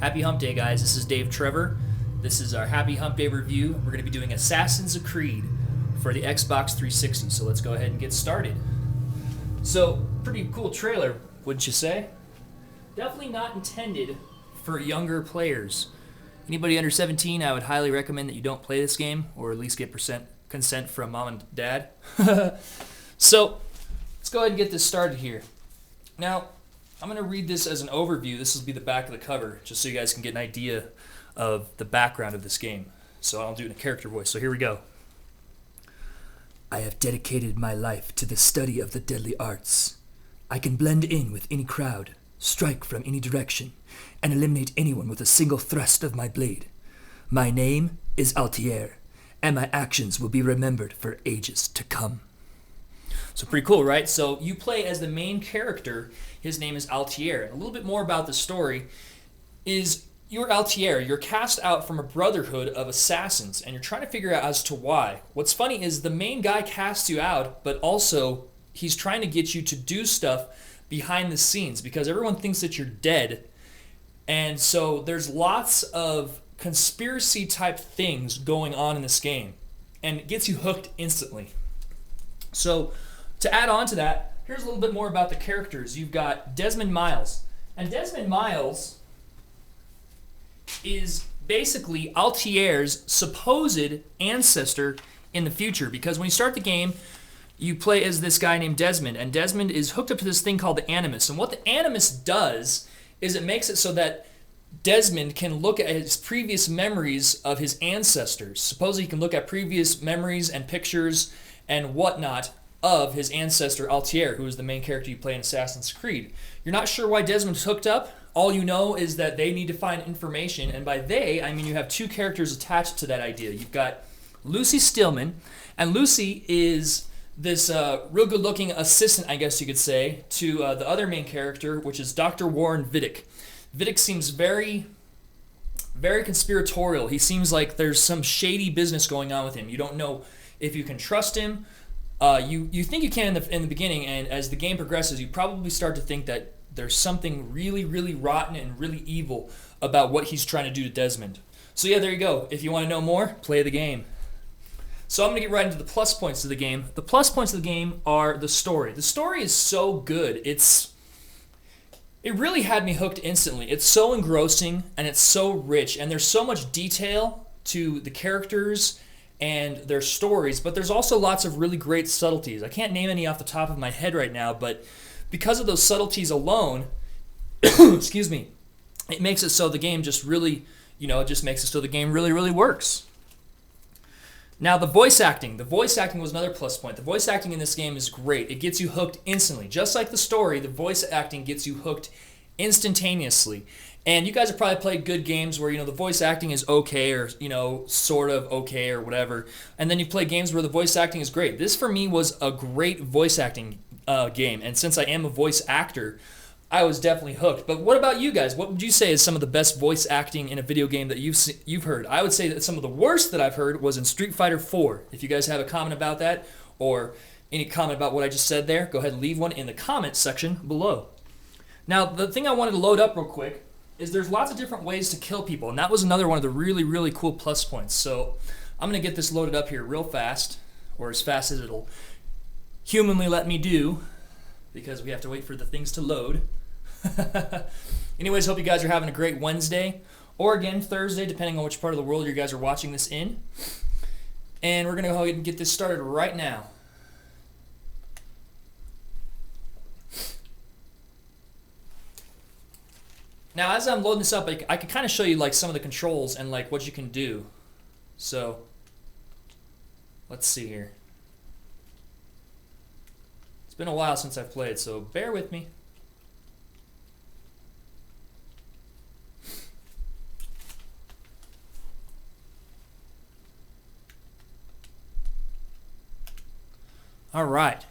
Happy Hump Day, guys. This is Trevor. This is our Happy Hump Day review. We're going to be doing Assassin's Creed for the Xbox 360, so let's go ahead and get started. So, pretty cool trailer, wouldn't you say? Definitely not intended for younger players. Anybody under 17, I would highly recommend that you don't play this game, or at least get consent from mom and dad. So, let's go ahead and get this started here. Now, I'm going to read this as an overview. This will be the back of the cover, just so you guys can get an idea of the background of this game. So I'll do it in a character voice. So here we go. I have dedicated my life to the study of the deadly arts. I can blend in with any crowd, strike from any direction, and eliminate anyone with a single thrust of my blade. My name is Altair, and my actions will be remembered for ages to come. So pretty cool, right? So you play as the main character. His name is Altair. A little bit more about the story is you're Altair. You're cast out from a brotherhood of assassins, and you're trying to figure out as to why. What's funny is the main guy casts you out, but also he's trying to get you to do stuff behind the scenes because everyone thinks that you're dead. And so there's lots of conspiracy type things going on in this game, and it gets you hooked instantly. So to add on to that, here's a little bit more about the characters. You've got Desmond Miles. And Desmond Miles is basically Altair's supposed ancestor in the future. Because when you start the game, you play as this guy named Desmond. And Desmond is hooked up to this thing called the Animus. And what the Animus does is it makes it so that Desmond can look at his previous memories of his ancestors. Supposedly he can look at previous memories and pictures and whatnot of his ancestor Altair, who is the main character you play in Assassin's Creed. You're not sure why Desmond's hooked up. All you know is that they need to find information, and by they, I mean you have two characters attached to that idea. You've got Lucy Stillman, and Lucy is this real good-looking assistant, I guess you could say, to the other main character, which is Dr. Warren Vidic. Vidic seems very conspiratorial. He seems like there's some shady business going on with him. You don't know if you can trust him. You think you can in the beginning, and as the game progresses, you probably start to think that there's something really, really rotten and really evil about what he's trying to do to Desmond. So yeah, there you go. If you want to know more, play the game. So I'm going to get right into the plus points of the game. The plus points of the game are the story. The story is so good. It really had me hooked instantly. It's so engrossing, and it's so rich, and there's so much detail to the characters and their stories, but there's also lots of really great subtleties. I can't name any off the top of my head right now, but because of those subtleties alone, excuse me, it makes it so the game just really, it just makes it so the game really, really works. Now, the voice acting. The voice acting was another plus point. The voice acting in this game is great. It gets you hooked instantly. Just like the story, the voice acting gets you hooked instantaneously. And you guys have probably played good games where, the voice acting is okay or, sort of okay or whatever. And then you play games where the voice acting is great. This, for me, was a great voice acting game. And since I am a voice actor, I was definitely hooked. But what about you guys? What would you say is some of the best voice acting in a video game that you've heard? I would say that some of the worst that I've heard was in Street Fighter 4. If you guys have a comment about that or any comment about what I just said there, go ahead and leave one in the comment section below. Now, the thing I wanted to load up real quick is there's lots of different ways to kill people, and that was another one of the really, really cool plus points. So I'm going to get this loaded up here real fast, or as fast as it'll humanly let me do, because we have to wait for the things to load. Anyways, hope you guys are having a great Wednesday, or again, Thursday, depending on which part of the world you guys are watching this in. And we're going to go ahead and get this started right now. Now, as I'm loading this up, I can kind of show you like some of the controls and like what you can do. So, let's see here. It's been a while since I've played, so bear with me. All right.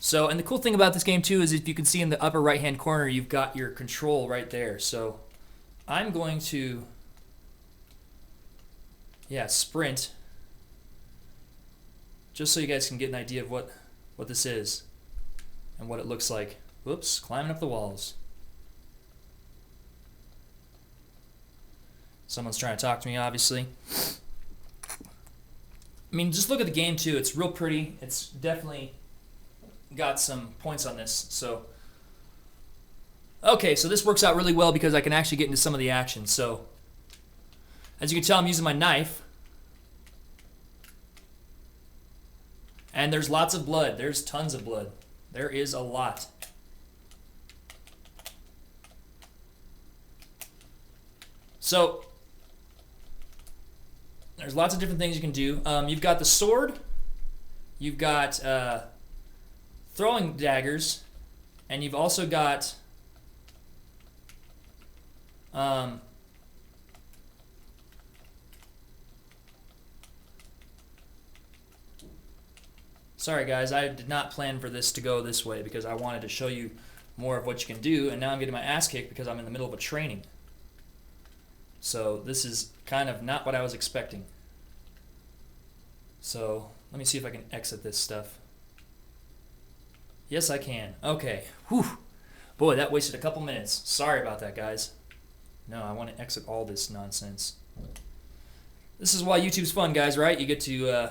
So, and the cool thing about this game too is if you can see in the upper right hand corner, you've got your control right there. So I'm going to, sprint, just so you guys can get an idea of what this is and what it looks like. Whoops, climbing up the walls. Someone's trying to talk to me, obviously. I mean, just look at the game, too. It's real pretty. It's definitely got some points on this. So, okay, so this works out really well because I can actually get into some of the action. So, as you can tell, I'm using my knife. And there's lots of blood. There's tons of blood. There is a lot. So, there's lots of different things you can do. You've got the sword. You've got throwing daggers. And you've also got sorry guys, I did not plan for this to go this way because I wanted to show you more of what you can do, and now I'm getting my ass kicked because I'm in the middle of a training. So this is kind of not what I was expecting. So let me see if I can exit this stuff. Yes, I can. Okay. Whew. Boy, that wasted a couple minutes. Sorry about that, guys. No, I want to exit all this nonsense. This is why YouTube's fun, guys, right? You get to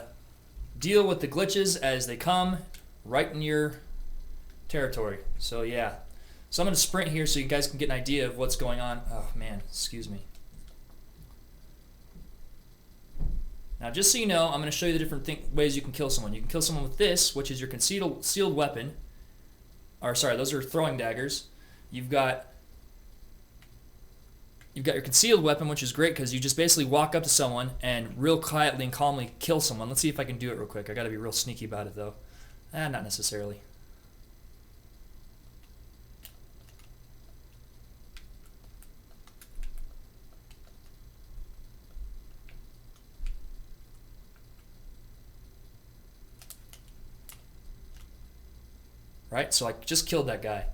deal with the glitches as they come right in your territory. So, yeah. So I'm going to sprint here so you guys can get an idea of what's going on. Oh, man. Excuse me. Now, just so you know, I'm going to show you the different ways you can kill someone. You can kill someone with this, which is your concealed weapon. Or, sorry, those are throwing daggers. You've got your concealed weapon, which is great because you just basically walk up to someone and real quietly and calmly kill someone. Let's see if I can do it real quick. I got to be real sneaky about it, though. Not necessarily. Right? So I just killed that guy.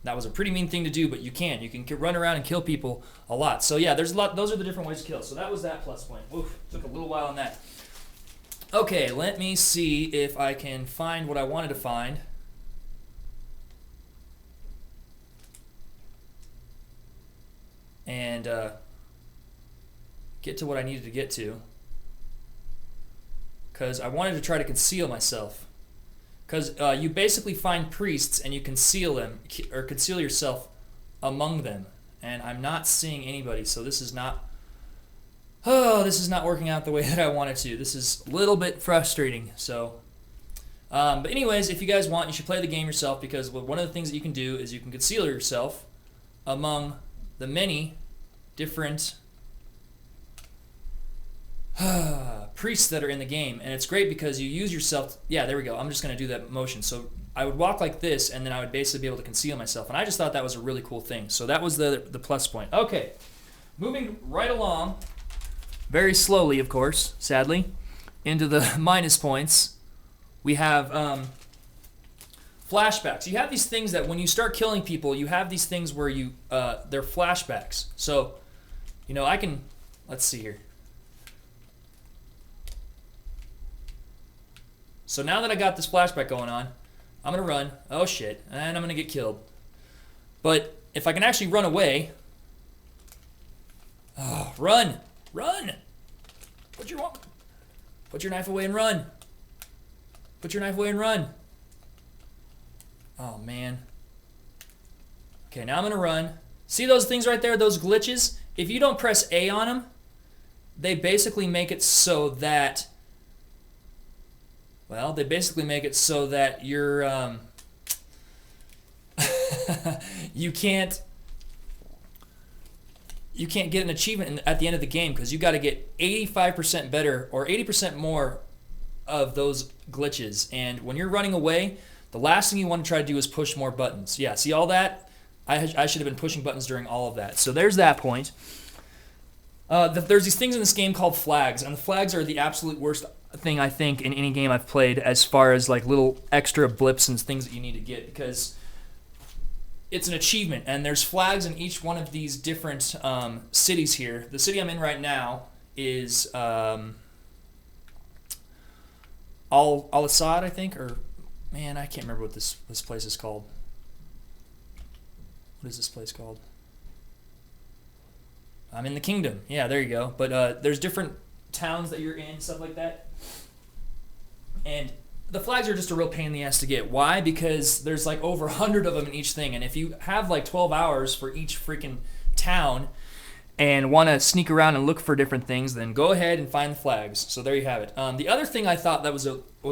That was a pretty mean thing to do, but you can. You can run around and kill people a lot. So yeah, there's a lot. Those are the different ways to kill. So that was that plus point. Oof, took a little while on that. Okay, let me see if I can find what I wanted to find. And get to what I needed to get to. Because I wanted to try to conceal myself. Because you basically find priests and you conceal them, or conceal yourself among them. And I'm not seeing anybody, so this is not... Oh, this is not working out the way that I wanted to. This is a little bit frustrating, so... but anyways, if you guys want, you should play the game yourself, because one of the things that you can do is you can conceal yourself among the many different priests that are in the game, and it's great because you use yourself. Yeah, there we go. I'm just going to do that motion. So I would walk like this, and then I would basically be able to conceal myself, and I just thought that was a really cool thing. So that was the plus point. Okay, moving right along, very slowly, of course, sadly, into the minus points. We have flashbacks. You have these things that when you start killing people, you have these things where you they're flashbacks. So, you know, I can. Let's see here. So now that I got this flashback going on, I'm going to run. Oh, shit. And I'm going to get killed. But if I can actually run away... Oh, run! Run! Put your knife away and run. Put your knife away and run. Oh, man. Okay, now I'm going to run. See those things right there, those glitches? If you don't press A on them, they basically make it so that... Well, they basically make it so that you're, you can't get an achievement at the end of the game because you got to get 85% better or 80% more of those glitches. And when you're running away, the last thing you want to try to do is push more buttons. Yeah, see all that? I should have been pushing buttons during all of that. So there's that point. There's these things in this game called flags, and the flags are the absolute worst thing I think in any game I've played as far as like little extra blips and things that you need to get, because it's an achievement and there's flags in each one of these different cities here. The city I'm in right now is Al-Assad, I think, or man, I can't remember what this place is called. What is this place called? I'm in the kingdom. Yeah, there you go. But there's different towns that you're in, stuff like that. And the flags are just a real pain in the ass to get. Why? Because there's like over 100 of them in each thing. And if you have like 12 hours for each freaking town and want to sneak around and look for different things, then go ahead and find the flags. So there you have it. The other thing I thought that was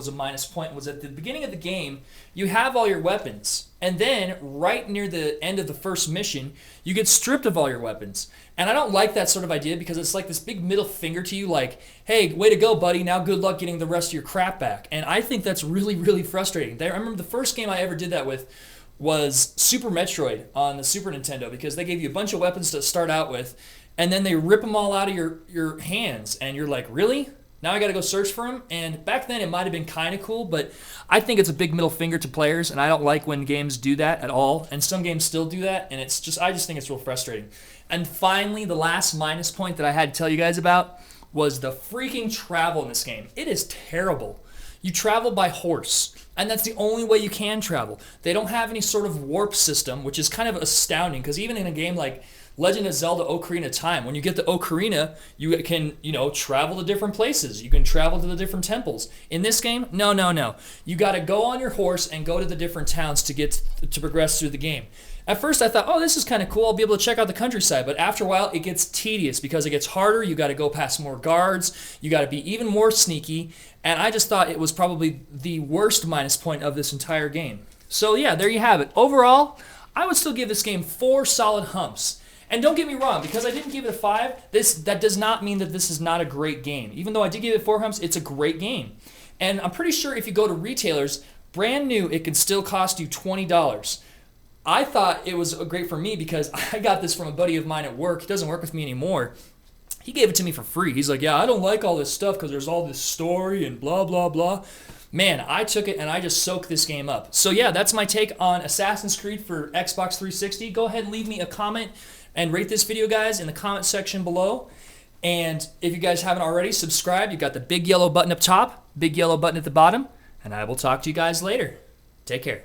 a minus point was at the beginning of the game, you have all your weapons. And then right near the end of the first mission, you get stripped of all your weapons. And I don't like that sort of idea because it's like this big middle finger to you like, hey, way to go, buddy. Now good luck getting the rest of your crap back. And I think that's really, really frustrating. I remember the first game I ever did that with was Super Metroid on the Super Nintendo because they gave you a bunch of weapons to start out with, and then they rip them all out of your hands, and you're like, really? Now I got to go search for them? And back then it might have been kind of cool, but I think it's a big middle finger to players, and I don't like when games do that at all, and some games still do that, and I just think it's real frustrating. And finally, the last minus point that I had to tell you guys about was the freaking travel in this game. It is terrible. You travel by horse, and that's the only way you can travel. They don't have any sort of warp system, which is kind of astounding, because even in a game like Legend of Zelda Ocarina of Time, when you get the Ocarina, you can, travel to different places. You can travel to the different temples. In this game, no. You got to go on your horse and go to the different towns to progress through the game. At first I thought, oh, this is kind of cool. I'll be able to check out the countryside. But after a while, it gets tedious because it gets harder. You got to go past more guards. You got to be even more sneaky. And I just thought it was probably the worst minus point of this entire game. So yeah, there you have it. Overall, I would still give this game 4 solid humps. And don't get me wrong, because I didn't give it a 5, that does not mean that this is not a great game. Even though I did give it 4 humps, it's a great game. And I'm pretty sure if you go to retailers, brand new, it can still cost you $20. I thought it was great for me because I got this from a buddy of mine at work. He doesn't work with me anymore. He gave it to me for free. He's like, yeah, I don't like all this stuff because there's all this story and blah, blah, blah. Man, I took it and I just soaked this game up. So yeah, that's my take on Assassin's Creed for Xbox 360. Go ahead and leave me a comment and rate this video, guys, in the comment section below. And if you guys haven't already, subscribe. You've got the big yellow button up top, big yellow button at the bottom, and I will talk to you guys later. Take care.